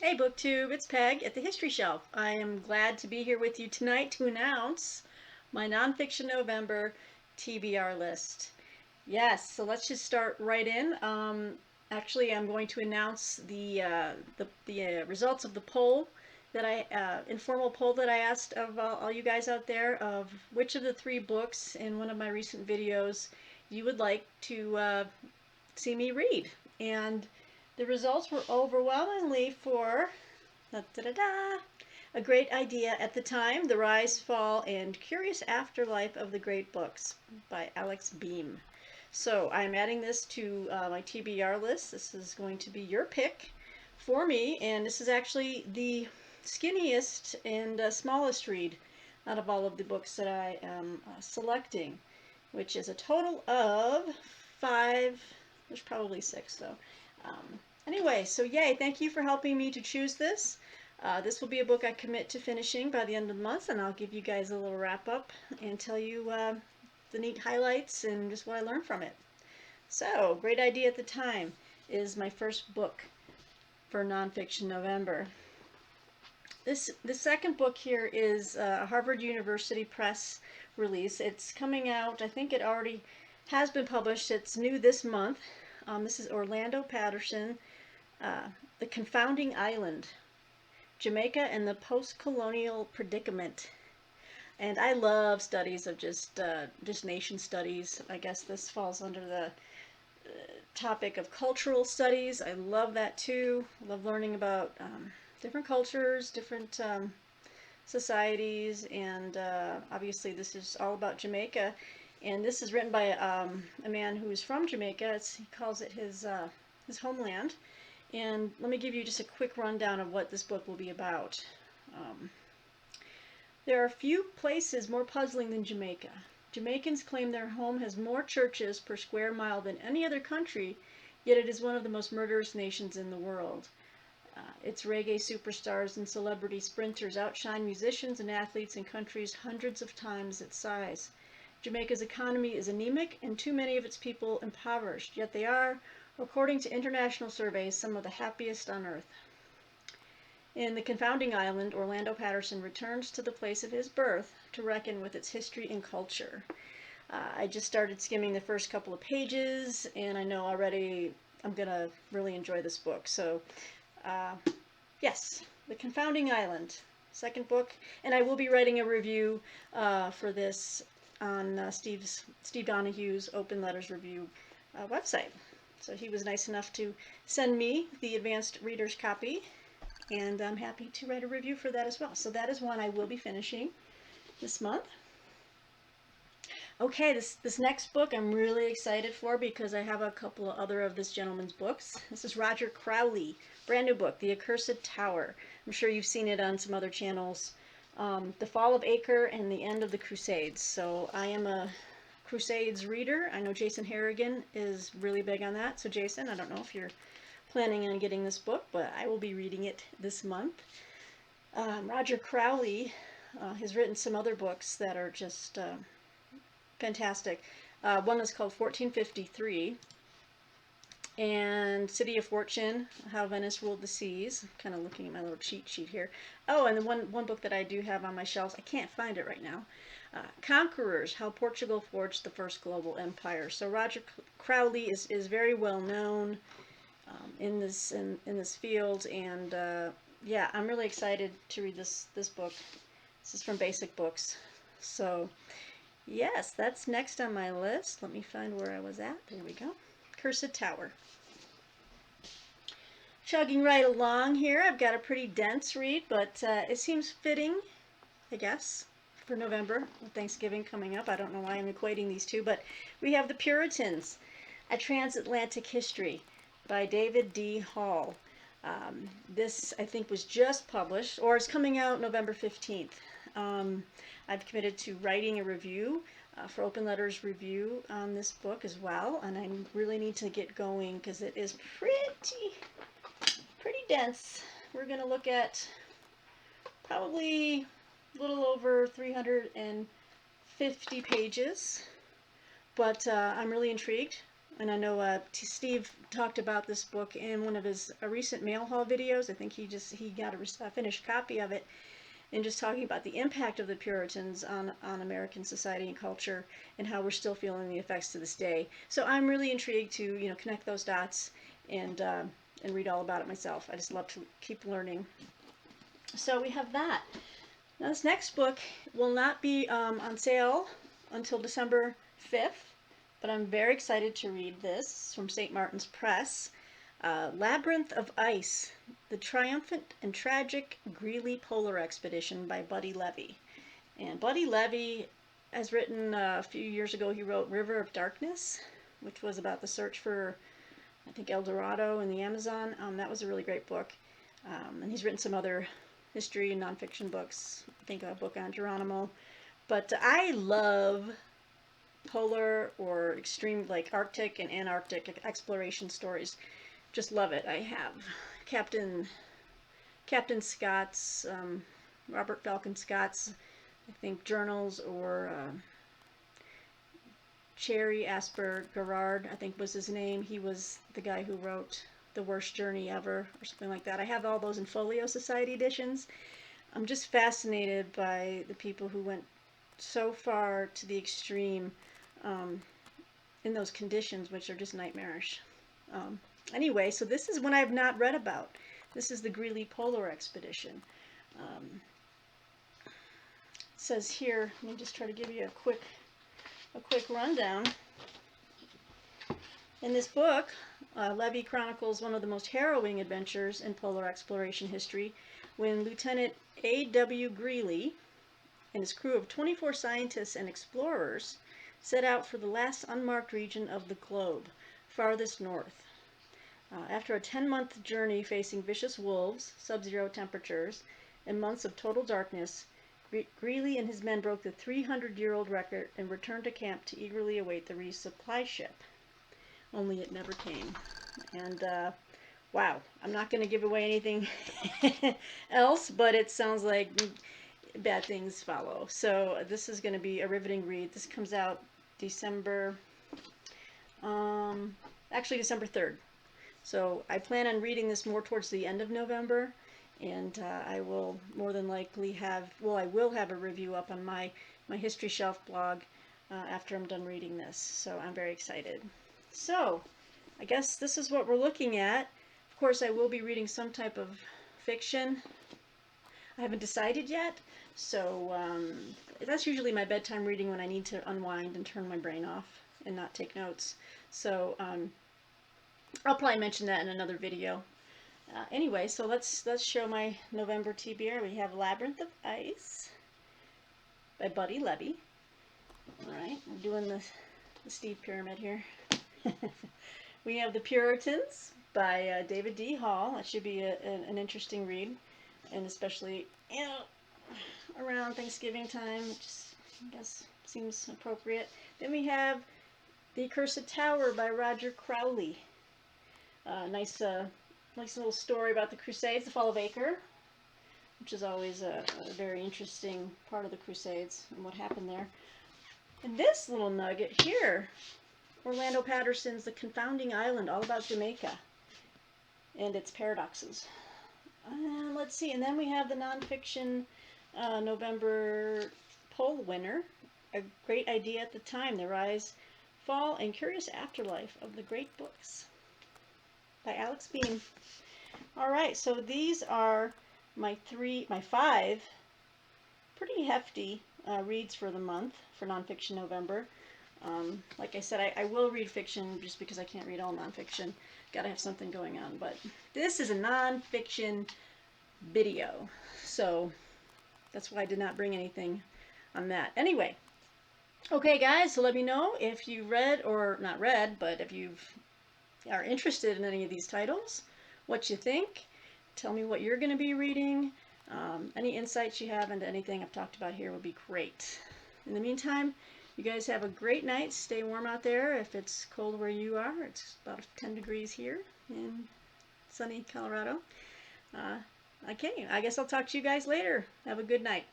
Hey BookTube, it's Peg at the History Shelf. I am glad to be here with you tonight to announce my Nonfiction November TBR list. Yes, so let's just start right in. Actually, I'm going to announce the results of the poll that informal poll that I asked of all you guys out there of which of the three books in one of my recent videos you would like to see me read. And the results were overwhelmingly for da, da, da, da, A Great Idea at the Time, The Rise, Fall, and Curious Afterlife of the Great Books by Alex Beam. So I'm adding this to my TBR list. This is going to be your pick for me, and this is actually the skinniest and smallest read out of all of the books that I am selecting, which is a total of five. There's probably six though. Um, anyway, so yay! Thank you for helping me to choose this. This will be a book I commit to finishing by the end of the month, and I'll give you guys a little wrap up and tell you the neat highlights and just what I learned from it. So, Great Idea at the Time is my first book for Nonfiction November. The second book here is a Harvard University Press release. It's coming out, I think it already has been published. It's new this month. This is Orlando Patterson, The Confounding Island, Jamaica and the Post-Colonial Predicament. And I love studies of just nation studies. I guess this falls under the topic of cultural studies. I love that too. I love learning about different cultures, different societies, and obviously this is all about Jamaica. And this is written by a man who is from Jamaica. He calls it his homeland. And let me give you just a quick rundown of what this book will be about. Um, there are few places more puzzling than Jamaica. Jamaicans claim their home has more churches per square mile than any other country, yet it is one of the most murderous nations in the world. Its reggae superstars and celebrity sprinters outshine musicians and athletes in countries hundreds of times its size. Jamaica's economy is anemic and too many of its people impoverished, yet they are, according to international surveys, some of the happiest on earth. In The Confounding Island, Orlando Patterson returns to the place of his birth to reckon with its history and culture. I just started skimming the first couple of pages, and I know already I'm going to really enjoy this book. So, uh, yes, The Confounding Island, second book, and I will be writing a review for this on Steve Donahue's Open Letters Review website. So he was nice enough to send me the advanced reader's copy, and I'm happy to write a review for that as well. So that is one I will be finishing this month. Okay, this next book I'm really excited for because I have a couple of other of this gentleman's books. This is Roger Crowley, brand new book, The Accursed Tower. I'm sure you've seen it on some other channels. The Fall of Acre and the End of the Crusades. So I am a Crusades reader. I know Jason Harrigan is really big on that. So Jason, I don't know if you're planning on getting this book, but I will be reading it this month. Roger Crowley has written some other books that are just fantastic. One is called 1453, and City of Fortune, How Venice Ruled the Seas. I'm kind of looking at my little cheat sheet here. Oh, and the one book that I do have on my shelves, I can't find it right now. Conquerors, How Portugal Forged the First Global Empire. So Roger Crowley is very well known in this field, and yeah, I'm really excited to read this book. This is from Basic Books. So yes, that's next on my list. Let me find where I was at. There we go. Cursed Tower. Chugging right along here. I've got a pretty dense read, but it seems fitting, I guess, for November with Thanksgiving coming up. I don't know why I'm equating these two, but we have The Puritans, A Transatlantic History by David D. Hall. This, I think, was just published, or it's coming out November 15th. I've committed to writing a review for Open Letters Review on this book as well, and I really need to get going because it is pretty dense. We're going to look at probably a little over 350 pages, but I'm really intrigued. And I know Steve talked about this book in one of his recent mail haul videos. I think he got a finished copy of it, and just talking about the impact of the Puritans on American society and culture, and how we're still feeling the effects to this day. So I'm really intrigued to connect those dots and read all about it myself. I just love to keep learning. So we have that. Now this next book will not be on sale until December 5th. But I'm very excited to read this from St. Martin's Press. Labyrinth of Ice, The Triumphant and Tragic Greely Polar Expedition by Buddy Levy. And Buddy Levy has written, a few years ago, he wrote River of Darkness, which was about the search for, I think, El Dorado in the Amazon. That was a really great book. And he's written some other history and nonfiction books. I think a book on Geronimo. But I love polar or extreme, like Arctic and Antarctic exploration stories. Just love it. I have Captain Scott's, Robert Falcon Scott's, I think, journals, or Cherry Asper Garrard, I think was his name. He was the guy who wrote The Worst Journey Ever, or something like that. I have all those in Folio Society editions. I'm just fascinated by the people who went so far to the extreme in those conditions, which are just nightmarish. Anyway, so this is one I've not read about. This is the Greely Polar Expedition. It says here, let me just try to give you a quick rundown. In this book, Levy chronicles one of the most harrowing adventures in polar exploration history, when Lieutenant A.W. Greely and his crew of 24 scientists and explorers set out for the last unmarked region of the globe, farthest north. After a 10-month journey facing vicious wolves, sub-zero temperatures, and months of total darkness, Greely and his men broke the 300-year-old record and returned to camp to eagerly await the resupply ship. Only it never came. And wow, I'm not going to give away anything else, but it sounds like bad things follow. So this is going to be a riveting read. This comes out December 3rd. So I plan on reading this more towards the end of November, and I will more than likely have, I will have a review up on my History Shelf blog after I'm done reading this. So I'm very excited. So I guess this is what we're looking at. Of course, I will be reading some type of fiction. I haven't decided yet, so that's usually my bedtime reading when I need to unwind and turn my brain off and not take notes. So I'll probably mention that in another video. Anyway, so let's show my November TBR. We have Labyrinth of Ice by Buddy Levy. All right, we're doing the Steve Pyramid here. We have The Puritans by David D. Hall. That should be an interesting read, and especially around Thanksgiving time, which I guess seems appropriate. Then we have The Accursed Tower by Roger Crowley. Nice little story about the Crusades, the fall of Acre, which is always a very interesting part of the Crusades and what happened there. And this little nugget here, Orlando Patterson's The Confounding Island, all about Jamaica and its paradoxes. Let's see, and then we have the nonfiction November poll winner, A Great Idea at the Time, The Rise, Fall, and Curious Afterlife of the Great Books by Alex Beam. All right, so these are my 5 pretty hefty reads for the month for Nonfiction November. Like I said, I will read fiction just because I can't read all nonfiction. Gotta have something going on, but this is a nonfiction video, so that's why I did not bring anything on that. Anyway, okay guys, so let me know if you read, or not read, but if you are interested in any of these titles, what you think. Tell me what you're going to be reading. Any insights you have into anything I've talked about here would be great. In the meantime, you guys have a great night. Stay warm out there. If it's cold where you are, it's about 10 degrees here in sunny Colorado. Okay, I guess I'll talk to you guys later. Have a good night.